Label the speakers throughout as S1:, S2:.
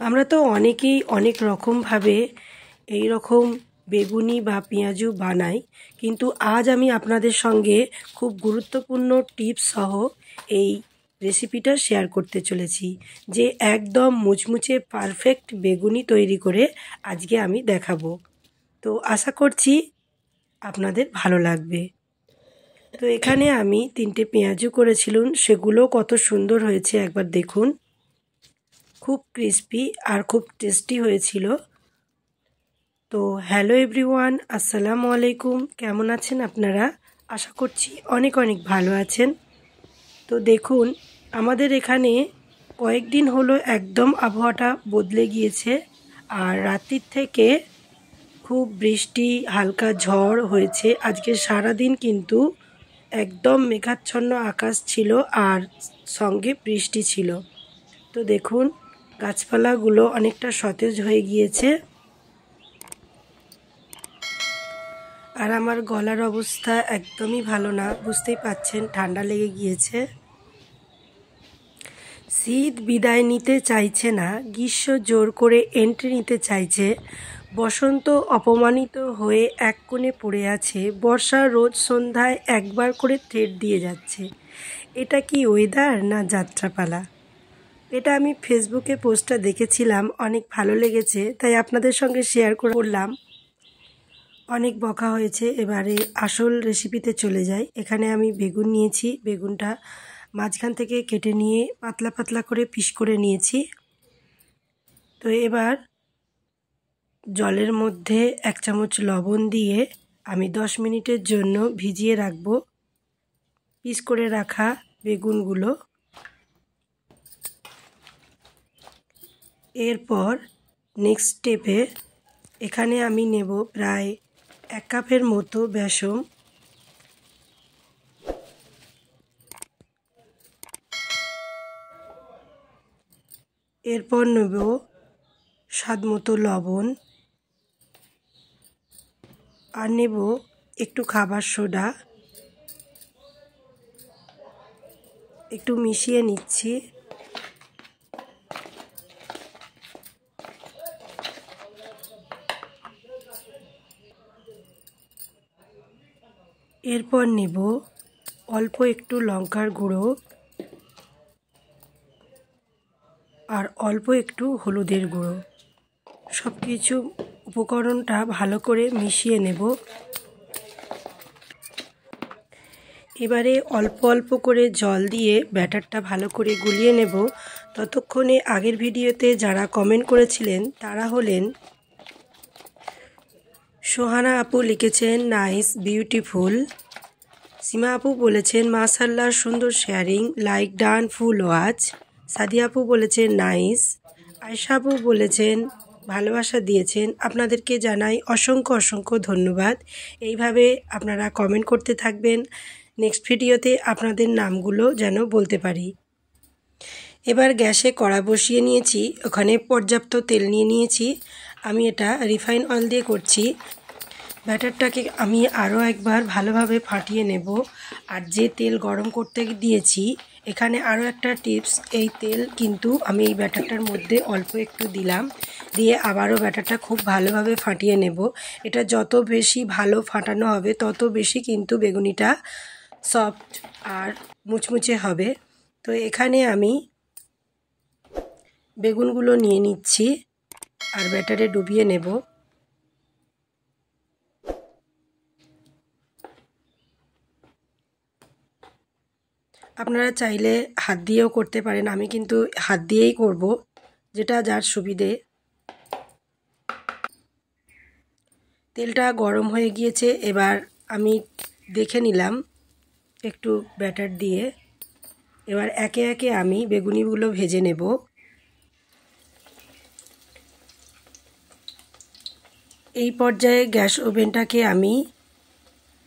S1: আমরা তো অনেকেই অনেক রকমভাবে এই রকম বেগুনি বা পেঁয়াজু বানাই, কিন্তু আজ আমি আপনাদের সঙ্গে খুব গুরুত্বপূর্ণ টিপস সহ এই রেসিপিটা শেয়ার করতে চলেছি, যে একদম মুচমুচে পারফেক্ট বেগুনি তৈরি করে আজকে আমি দেখাবো। তো আশা করছি আপনাদের ভালো লাগবে। তো এখানে আমি 3টে পেঁয়াজু করেছিলাম, সেগুলো কত সুন্দর হয়েছে একবার দেখুন। খুব ক্রিস্পি আর খুব টেস্টি হয়েছিল। তো হ্যালো এভরিওয়ান, আসসালামু আলাইকুম। কেমন আছেন আপনারা? আশা করছি অনেক অনেক ভালো আছেন। তো দেখুন, আমাদের এখানে কয়েকদিন হলো একদম আবহাওয়াটা বদলে গিয়েছে, আর রাত্রির থেকে খুব বৃষ্টি, হালকা ঝড় হয়েছে। আজকে সারাদিন কিন্তু একদম মেঘাচ্ছন্ন আকাশ ছিল আর সঙ্গে বৃষ্টি ছিল। তো দেখুন, গাছপালাগুলো অনেকটা সতেজ হয়ে গিয়েছে। আর আমার গলার অবস্থা একদমই ভালো না, বুঝতেই পাচ্ছেন, ঠান্ডা লেগে গিয়েছে। শীত বিদায় নিতে চাইছে না, গ্রীষ্ম জোর করে এন্ট্রি নিতে চাইছে, বসন্ত অপমানিত হয়ে এক কোণে পড়ে আছে, বর্ষা রোজ সন্ধ্যায় একবার করে থ্রেড দিয়ে যাচ্ছে। এটা কি ওয়েদার না যাত্রাপালা? এটা আমি ফেসবুকে পোস্টটা দেখেছিলাম, অনেক ভালো লেগেছে, তাই আপনাদের সঙ্গে শেয়ার করলাম। অনেক বকা হয়েছে, এবারে আসল রেসিপিতে চলে যাই। এখানে আমি বেগুন নিয়েছি, বেগুনটা মাঝখান থেকে কেটে নিয়ে পাতলা পাতলা করে পিস করে নিয়েছি। তো এবার জলের মধ্যে 1 চামচ লবণ দিয়ে আমি 10 মিনিটের জন্য ভিজিয়ে রাখবো পিস করে রাখা বেগুনগুলো। এরপর নেক্সট স্টেপে এখানে আমি নেব প্রায় 1 কাপের মতো বেসন। এরপর নেব স্বাদ মতো লবণ, আর নেব একটু খাবার সোডা। একটু মিশিয়ে নিচ্ছি। এরপর নেব অল্প একটু লঙ্কার গুঁড়ো আর অল্প একটু হলুদের গুঁড়ো। সব কিছু উপকরণটা ভালো করে মিশিয়ে নেব। এবারে অল্প অল্প করে জল দিয়ে ব্যাটারটা ভালো করে গুলিয়ে নেব। ততক্ষণে আগের ভিডিওতে যারা কমেন্ট করেছিলেন তারা হলেন সোহানা আপু, লিখেছেন নাইস বিউটিফুল। সীমা আপু বলেছেন মাশাআল্লাহ সুন্দর sharing, like done, full watch. Sadia আপু বলেছেন নাইস। আয়শা আপু বলেছেন ভালোবাসা দিয়েছেন। আপনাদেরকে জানাই অসংখ্য অসংখ্য ধন্যবাদ। এইভাবে আপনারা কমেন্ট করতে থাকবেন, নেক্সট ভিডিওতে আপনাদের নামগুলো যেন বলতে পারি। এবার গ্যাসে কড়া বসিয়ে নিয়েছি, ওখানে পর্যাপ্ত তেল নিয়ে নিয়েছি। আমি এটা রিফাইন অয়েল দিয়ে করছি। ব্যাটারটাকে আমি আরও একবার ভালোভাবে ফাটিয়ে নেব। আর যে তেল গরম করতে দিয়েছি, এখানে আরও একটা টিপস, এই তেল কিন্তু আমি এই ব্যাটারটার মধ্যে অল্প একটু দিলাম, দিয়ে আবারও ব্যাটারটা খুব ভালোভাবে ফাটিয়ে নেব। এটা যত বেশি ভালো ফাটানো হবে তত বেশি কিন্তু বেগুনিটা সফট আর মুচমুচে হবে। তো এখানে আমি বেগুনগুলো নিয়ে নিচ্ছি আর ব্যাটারে ডুবিয়ে নেব। আপনারা চাইলে হাত দিয়েও করতে পারেন, আমি কিন্তু হাত দিয়েই করব, যেটা যার সুবিধে। তেলটা গরম হয়ে গিয়েছে, এবার আমি দেখে নিলাম একটু ব্যাটার দিয়ে। এবার একে একে আমি বেগুনিগুলো ভেজে নেব। এই পর্যায়ে গ্যাস ওভেনটাকে আমি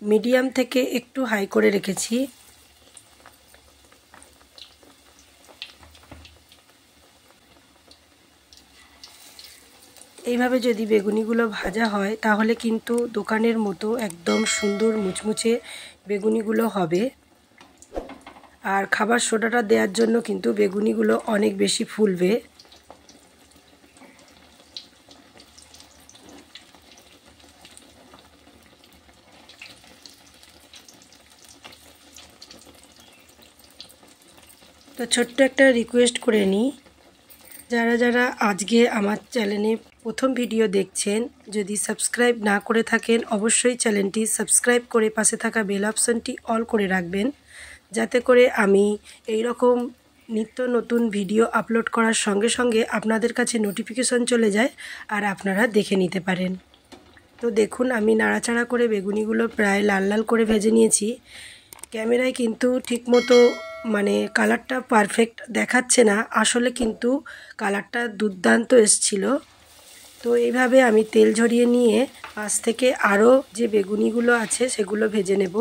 S1: মিডিয়াম থেকে একটু হাই করে রেখেছি। এইভাবে যদি বেগুনিগুলো ভাজা হয় তাহলে কিন্তু দোকানের মতো একদম সুন্দর মুচমুচে বেগুনিগুলো হবে। আর খাবার সোডাটা দেওয়ার জন্য কিন্তু বেগুনিগুলো অনেক বেশি ফুলবে। ছোট্ট একটা রিকোয়েস্ট করে নিই, যারা যারা আজকে আমার চ্যানেলে প্রথম ভিডিও দেখছেন, যদি সাবস্ক্রাইব না করে থাকেন অবশ্যই চ্যানেলটি সাবস্ক্রাইব করে পাশে থাকা বেল অপশানটি অল করে রাখবেন, যাতে করে আমি এই রকম নিত্য নতুন ভিডিও আপলোড করার সঙ্গে সঙ্গে আপনাদের কাছে নোটিফিকেশন চলে যায় আর আপনারা দেখে নিতে পারেন। তো দেখুন আমি নাড়াচাড়া করে বেগুনিগুলো প্রায় লাল লাল করে ভেজে নিয়েছি। ক্যামেরায় কিন্তু ঠিকমতো মানে কালারটা পারফেক্ট দেখাচ্ছে না, আসলে কিন্তু কালারটা দুর্দান্ত এসছিল। তো এইভাবে আমি তেল ঝরিয়ে নিয়ে পাশ থেকে আরও যে বেগুনিগুলো আছে সেগুলো ভেজে নেব।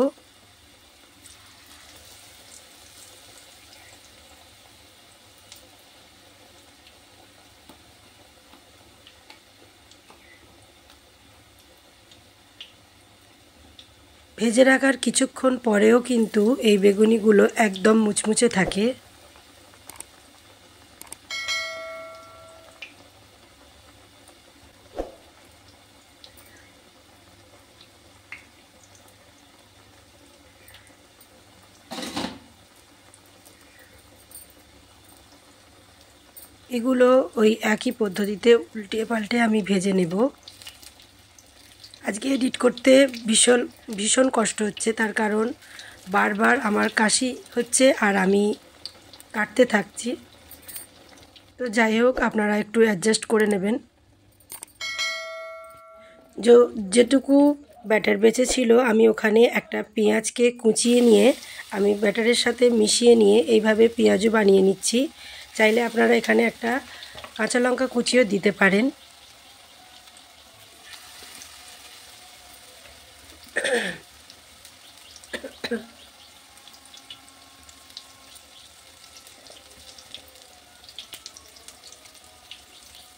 S1: ভেজে রাখার কিছুক্ষণ পরেও কিন্তু এই বেগুনিগুলো একদম মুচমুচে থাকে। এগুলো ওই একই পদ্ধতিতে উল্টে পাল্টে আমি ভেজে নেব। আজকে এডিট করতে ভীষণ কষ্ট হচ্ছে, তার কারণ বারবার আমার কাশি হচ্ছে আর আমি কাটতে থাকছি। তো যাই হোক, আপনারা একটু অ্যাডজাস্ট করে নেবেন। যেটুকু ব্যাটার বেঁচে ছিল আমি ওখানে একটা পেঁয়াজকে কুচিয়ে নিয়ে আমি ব্যাটারের সাথে মিশিয়ে নিয়ে এইভাবে পেঁয়াজও বানিয়ে নিচ্ছি। চাইলে আপনারা এখানে একটা কাঁচা লঙ্কা কুচিও দিতে পারেন।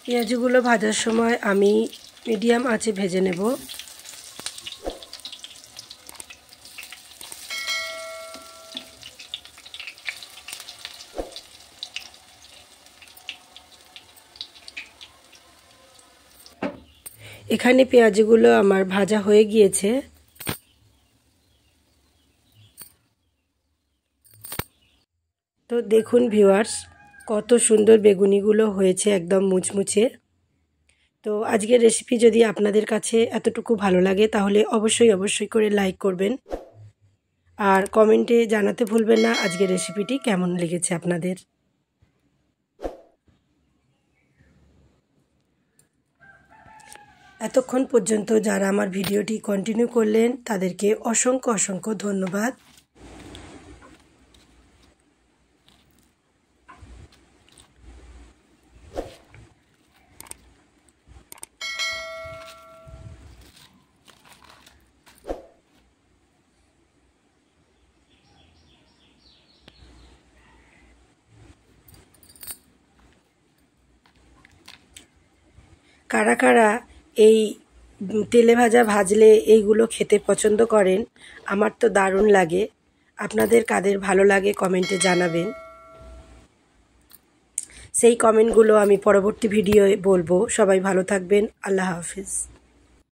S1: পেঁয়াজগুলো ভাজার সময় আমি মিডিয়াম আঁচে ভেজে নেব। এখানে পেঁয়াজগুলো আমার ভাজা হয়ে গিয়েছে। তো দেখুন ভিউয়ার্স, কত সুন্দর বেগুনিগুলো হয়েছে, একদম মুচমুচে। তো আজকের রেসিপি যদি আপনাদের কাছে এতটুকু ভালো লাগে তাহলে অবশ্যই করে লাইক করবেন আর কমেন্টে জানাতে ভুলবেন না আজকের রেসিপিটি কেমন লেগেছে আপনাদের। এতক্ষণ পর্যন্ত যারা আমার ভিডিওটি কন্টিনিউ করলেন তাদেরকে অসংখ্য ধন্যবাদ। কারা কারা এই তেলে ভাজলে এইগুলো খেতে পছন্দ করেন? আমার তো দারুণ লাগে। আপনাদের কাদের ভালো লাগে কমেন্টে জানাবেন। সেই কমেন্টগুলো আমি পরবর্তী ভিডিওয়ে বলবো। সবাই ভালো থাকবেন। আল্লাহ হাফিজ।